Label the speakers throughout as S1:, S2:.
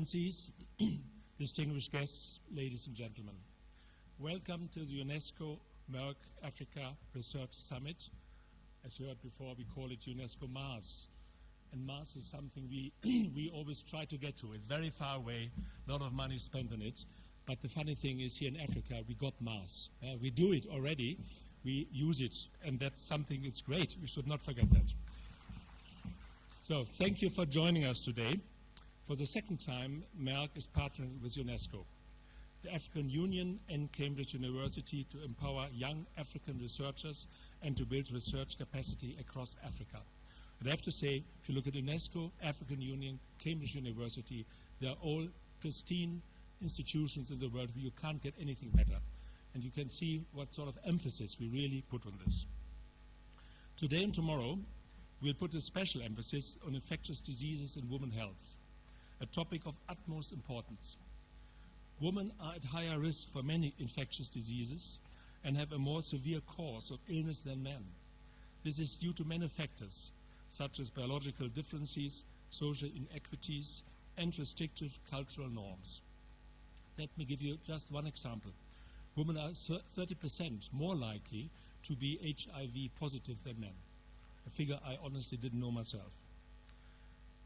S1: Excellencies, distinguished guests, ladies and gentlemen. Welcome to the UNESCO Merck Africa Research Summit. As you heard before, we call it UNESCO Mars. And Mars is something we always try to get to. It's very far away, a lot of money spent on it. But the funny thing is, here in Africa, we got Mars. We do it already, we use it, and that's something that's great. We should not forget that. So, thank you for joining us today. For the second time, Merck is partnering with UNESCO, the African Union and Cambridge University to empower young African researchers and to build research capacity across Africa. And I have to say, if you look at UNESCO, African Union, Cambridge University, they are all pristine institutions in the world where you can't get anything better. And you can see what sort of emphasis we really put on this. Today and tomorrow, we'll put a special emphasis on infectious diseases and women's health, a topic of utmost importance. Women are at higher risk for many infectious diseases and have a more severe course of illness than men. This is due to many factors, such as biological differences, social inequities, and restrictive cultural norms. Let me give you just one example. Women are 30% more likely to be HIV positive than men, a figure I honestly didn't know myself.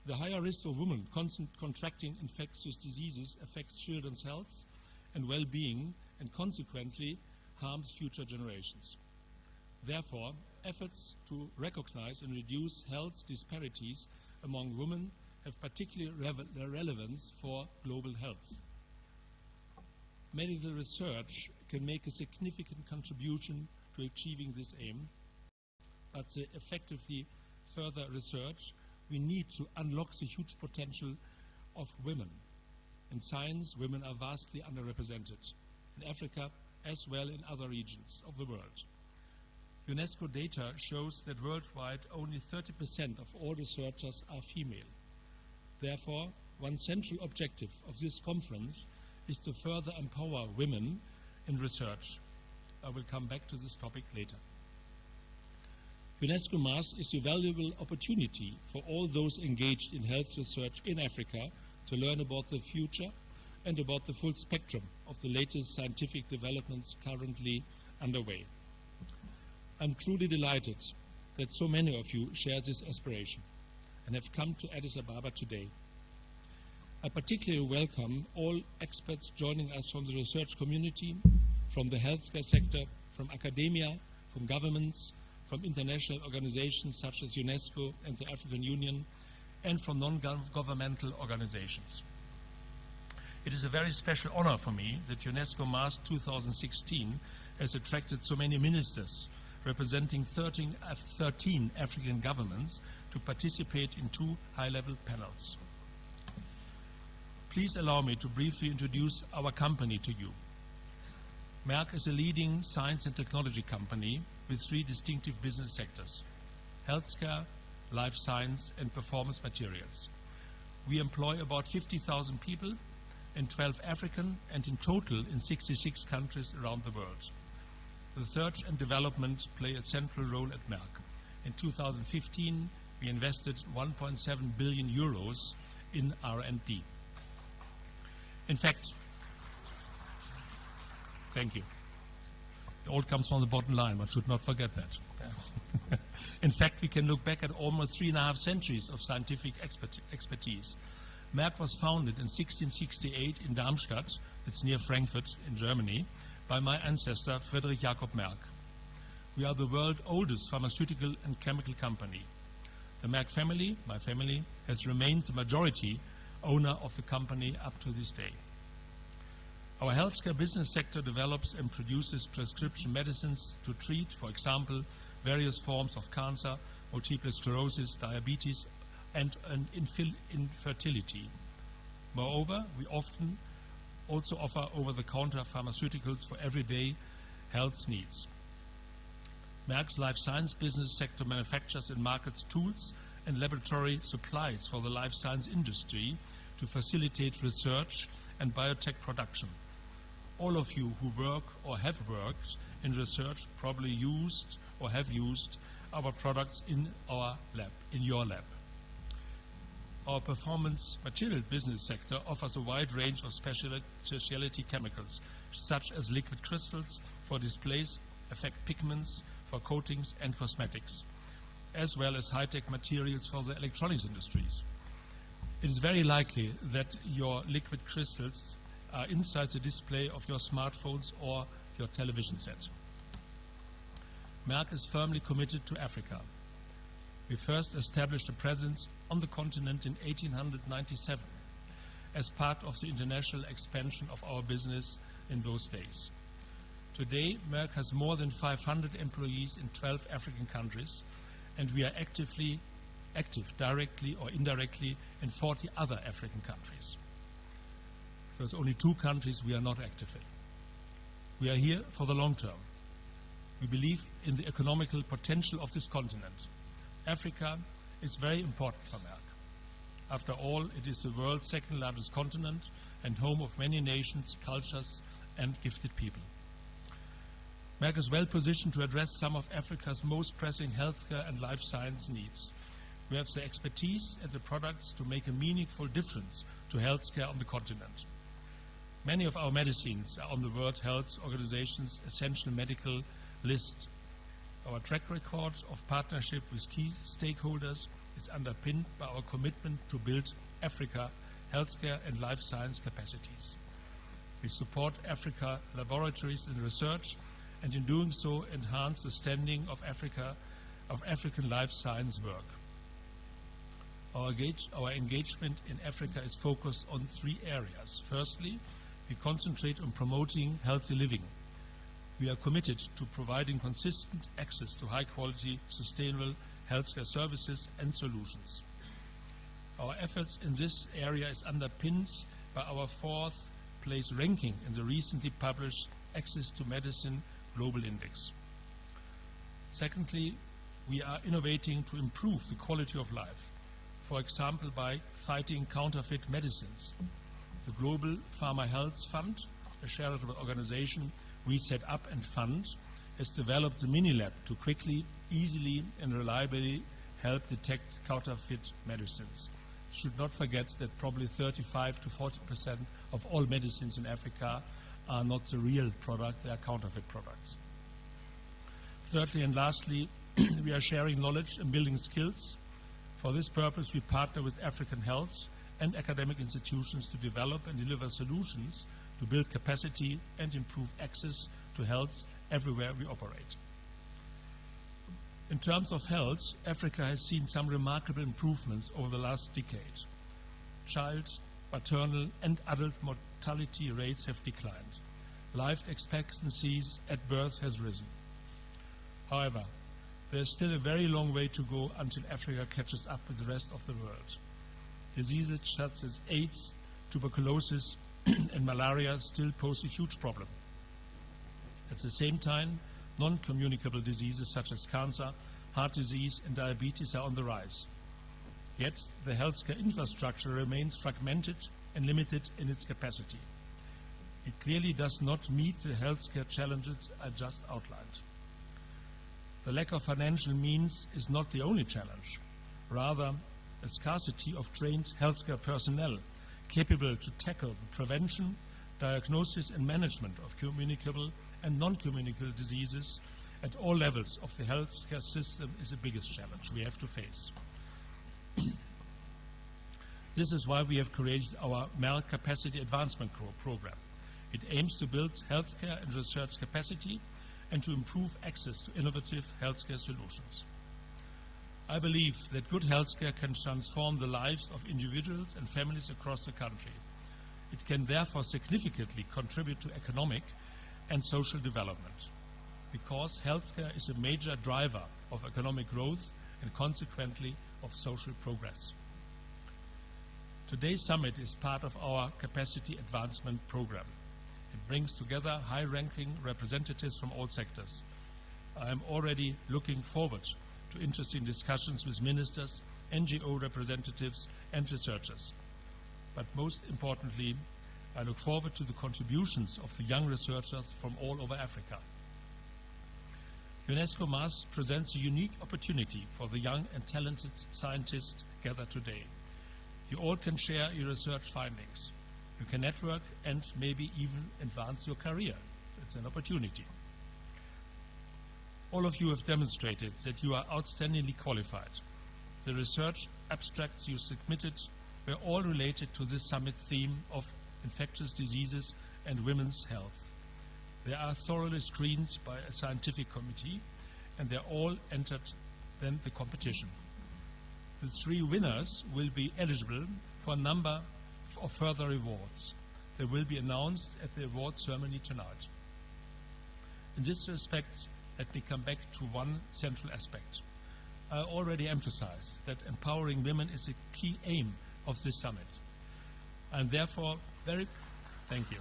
S1: The higher risk of women contracting infectious diseases affects children's health and well-being and consequently harms future generations. Therefore, efforts to recognize and reduce health disparities among women have particular relevance for global health. Medical research can make a significant contribution to achieving this aim, but to effectively further research, we need to unlock the huge potential of women. In science, women are vastly underrepresented, in Africa as well in other regions of the world. UNESCO data shows that worldwide only 30% of all researchers are female. Therefore, one central objective of this conference is to further empower women in research. I will come back to this topic later. UNESCO Mars is a valuable opportunity for all those engaged in health research in Africa to learn about the future and about the full spectrum of the latest scientific developments currently underway. I'm truly delighted that so many of you share this aspiration and have come to Addis Ababa today. I particularly welcome all experts joining us from the research community, from the healthcare sector, from academia, from governments, from international organizations such as UNESCO and the African Union, and from non-governmental organizations. It is a very special honor for me that UNESCO Mars 2016 has attracted so many ministers representing 13 African governments to participate in two high-level panels. Please allow me to briefly introduce our company to you. Merck is a leading science and technology company with three distinctive business sectors: healthcare, life science, and performance materials. We employ about 50,000 people in 12 African and in total in 66 countries around the world. Research and development play a central role at Merck. In 2015, we invested 1.7 billion euros in R&D. In fact, thank you. It all comes from the bottom line, one should not forget that. In fact, we can look back at almost 3.5 centuries of scientific expertise. Merck was founded in 1668 in Darmstadt, it's near Frankfurt in Germany, by my ancestor Friedrich Jakob Merck. We are the world's oldest pharmaceutical and chemical company. The Merck family, my family, has remained the majority owner of the company up to this day. Our healthcare business sector develops and produces prescription medicines to treat, for example, various forms of cancer, multiple sclerosis, diabetes, and infertility. Moreover, we often also offer over-the-counter pharmaceuticals for everyday health needs. Merck's life science business sector manufactures and markets tools and laboratory supplies for the life science industry to facilitate research and biotech production. All of you who work or have worked in research probably used or have used our products in our lab, in your lab. Our performance material business sector offers a wide range of specialty chemicals, such as liquid crystals for displays, effect pigments for coatings and cosmetics, as well as high-tech materials for the electronics industries. It is very likely that your liquid crystals are inside the display of your smartphones or your television set. Merck is firmly committed to Africa. We first established a presence on the continent in 1897 as part of the international expansion of our business in those days. Today, Merck has more than 500 employees in 12 African countries, and we are active directly or indirectly in 40 other African countries. So there's only 2 countries we are not active in. We are here for the long term. We believe in the economical potential of this continent. Africa is very important for Merck. After all, it is the world's second largest continent and home of many nations, cultures, and gifted people. Merck is well positioned to address some of Africa's most pressing healthcare and life science needs. We have the expertise and the products to make a meaningful difference to healthcare on the continent. Many of our medicines are on the World Health Organization's essential medical list. Our track record of partnership with key stakeholders is underpinned by our commitment to build Africa healthcare and life science capacities. We support Africa laboratories and research, and in doing so enhance the standing of African life science work. Our engagement in Africa is focused on 3 areas. Firstly, we concentrate on promoting healthy living. We are committed to providing consistent access to high-quality, sustainable healthcare services and solutions. Our efforts in this area is underpinned by our 4th place ranking in the recently published Access to Medicine Global Index. Secondly, we are innovating to improve the quality of life, for example by fighting counterfeit medicines. The Global Pharma Health Fund, a charitable organization we set up and fund, has developed the mini-lab to quickly, easily and reliably help detect counterfeit medicines. Should not forget that probably 35 to 40% of all medicines in Africa are not the real product, they are counterfeit products. Thirdly and lastly, we are sharing knowledge and building skills. For this purpose, we partner with African health and academic institutions to develop and deliver solutions to build capacity and improve access to health everywhere we operate. In terms of health, Africa has seen some remarkable improvements over the last decade. Child, maternal, and adult mortality rates have declined. Life expectancies at birth has risen. However, there is still a very long way to go until Africa catches up with the rest of the world. Diseases such as AIDS, tuberculosis, and malaria still pose a huge problem. At the same time, non-communicable diseases such as cancer, heart disease, and diabetes are on the rise. Yet, the healthcare infrastructure remains fragmented and limited in its capacity. It clearly does not meet the healthcare challenges I just outlined. The lack of financial means is not the only challenge. Rather, a scarcity of trained healthcare personnel capable to tackle the prevention, diagnosis, and management of communicable and non-communicable diseases at all levels of the healthcare system is the biggest challenge we have to face. This is why we have created our Merck Capacity Advancement Program. It aims to build healthcare and research capacity and to improve access to innovative healthcare solutions. I believe that good healthcare can transform the lives of individuals and families across the country. It can therefore significantly contribute to economic and social development, because healthcare is a major driver of economic growth and consequently of social progress. Today's summit is part of our Capacity Advancement Program. It brings together high-ranking representatives from all sectors. I am already looking forward to interesting discussions with ministers, NGO representatives, and researchers. But most importantly, I look forward to the contributions of the young researchers from all over Africa. UNESCO Merck presents a unique opportunity for the young and talented scientists gathered today. You all can share your research findings. You can network and maybe even advance your career. It's an opportunity. All of you have demonstrated that you are outstandingly qualified. The research abstracts you submitted were all related to this summit theme of infectious diseases and women's health. They are thoroughly screened by a scientific committee, and they all entered then the competition. The 3 winners will be eligible for a number of further awards. They will be announced at the award ceremony tonight. In this respect, let me come back to one central aspect. I already emphasized that empowering women is a key aim of this summit. And therefore, thank you.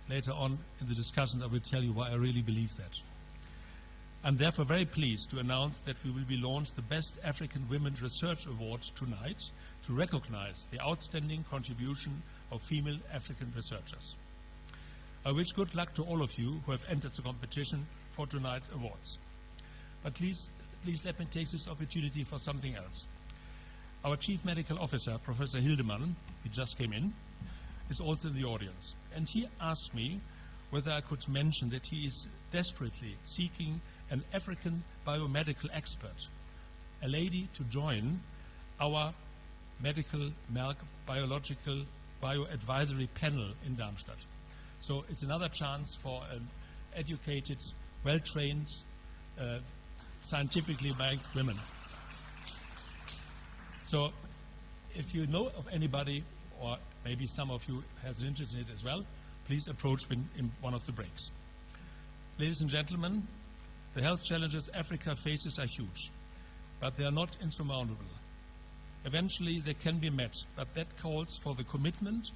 S1: Later on in the discussions, I will tell you why I really believe that. I'm therefore very pleased to announce that we will be launched the Best African Women Research Award tonight to recognize the outstanding contribution of female African researchers. I wish good luck to all of you who have entered the competition for tonight's awards. But please let me take this opportunity for something else. Our Chief Medical Officer, Professor Hildemann, he just came in, is also in the audience. And he asked me whether I could mention that he is desperately seeking an African biomedical expert, a lady to join our medical Merck biological bioadvisory panel in Darmstadt. So it's another chance for an educated, well-trained, scientifically minded women. So if you know of anybody, or maybe some of you has an interest in it as well, please approach me in one of the breaks. Ladies and gentlemen, the health challenges Africa faces are huge, but they are not insurmountable. Eventually they can be met, but that calls for the commitment,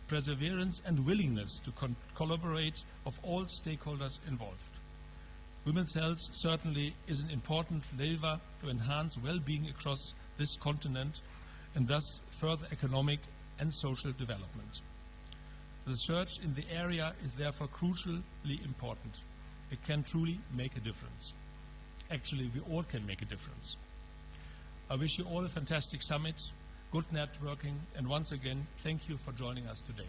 S1: perseverance and willingness to collaborate of all stakeholders involved. Women's health certainly is an important lever to enhance well-being across this continent and thus further economic and social development. Research in the area is therefore crucially important. It can truly make a difference. Actually, we all can make a difference. I wish you all a fantastic summit, good networking, and once again, thank you for joining us today.